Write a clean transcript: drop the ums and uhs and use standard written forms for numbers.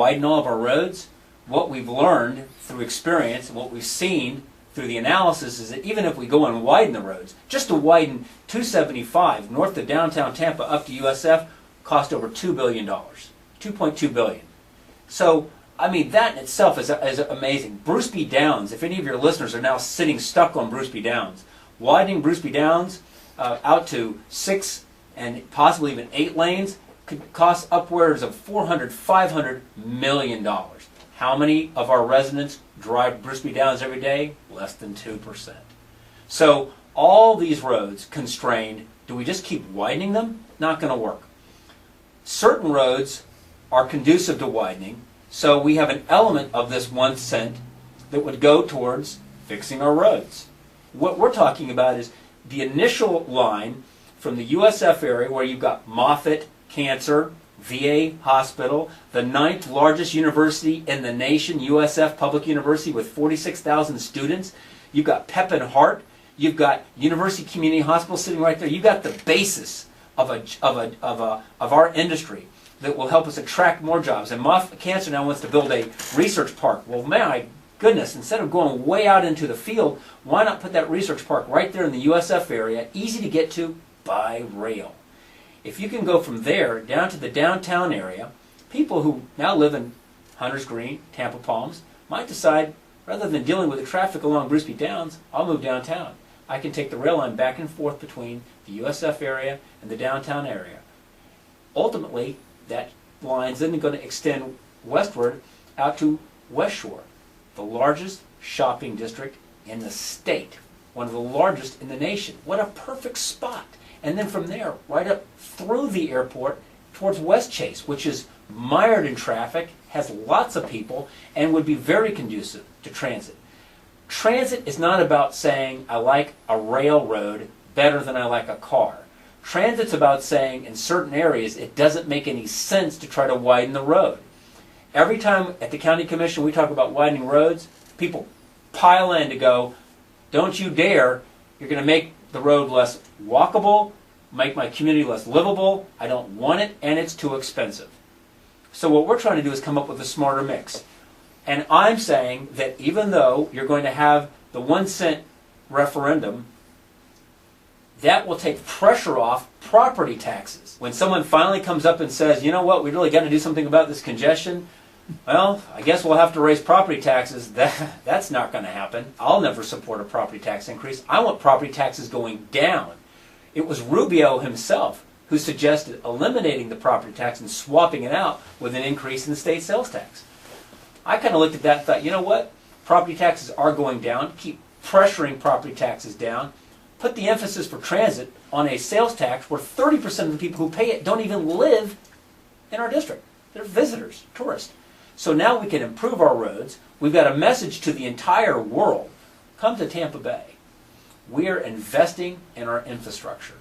widen all of our roads, what we've learned through experience and what we've seen through the analysis is that even if we go and widen the roads, just to widen 275 north of downtown Tampa up to USF cost over $2 billion, $2.2 billion. So, I mean, that in itself is amazing. Bruce B. Downs, if any of your listeners are now sitting stuck on Bruce B. Downs, widening Bruce B. Downs out to 6 and possibly even 8 lanes could cost upwards of $400, $500 million. How many of our residents drive Bruce B. Downs every day? Less than 2%. So all these roads constrained, do we just keep widening them? Not going to work. Certain roads are conducive to widening, so we have an element of this 1 cent that would go towards fixing our roads. What we're talking about is the initial line from the USF area where you've got Moffitt Cancer, VA Hospital, the 9th largest university in the nation, USF Public University with 46,000 students. You've got Pepin Hart. You've got University Community Hospital sitting right there. You've got the basis of our industry that will help us attract more jobs. And Moffitt Cancer now wants to build a research park. Well, my goodness, instead of going way out into the field, why not put that research park right there in the USF area, easy to get to by rail? If you can go from there down to the downtown area, people who now live in Hunters Green, Tampa Palms, might decide, rather than dealing with the traffic along Bruce B. Downs, I'll move downtown. I can take the rail line back and forth between the USF area and the downtown area. Ultimately, that line's then going to extend westward out to West Shore, the largest shopping district in the state, one of the largest in the nation. What a perfect spot. And then from there, right up through the airport towards West Chase, which is mired in traffic, has lots of people, and would be very conducive to transit. Transit is not about saying, I like a railroad better than I like a car. Transit's about saying, in certain areas, it doesn't make any sense to try to widen the road. Every time at the County Commission we talk about widening roads, people pile in to go, don't you dare, you're going to make the road less walkable, make my community less livable, I don't want it, and it's too expensive. So what we're trying to do is come up with a smarter mix. And I'm saying that even though you're going to have the 1 cent referendum, that will take pressure off property taxes. When someone finally comes up and says, you know what, we really got to do something about this congestion, well, I guess we'll have to raise property taxes. That's not going to happen. I'll never support a property tax increase. I want property taxes going down. It was Rubio himself who suggested eliminating the property tax and swapping it out with an increase in the state sales tax. I kind of looked at that and thought, you know what? Property taxes are going down. Keep pressuring property taxes down. Put the emphasis for transit on a sales tax where 30% of the people who pay it don't even live in our district. They're visitors, tourists. So now we can improve our roads. We've got a message to the entire world. Come to Tampa Bay. We are investing in our infrastructure.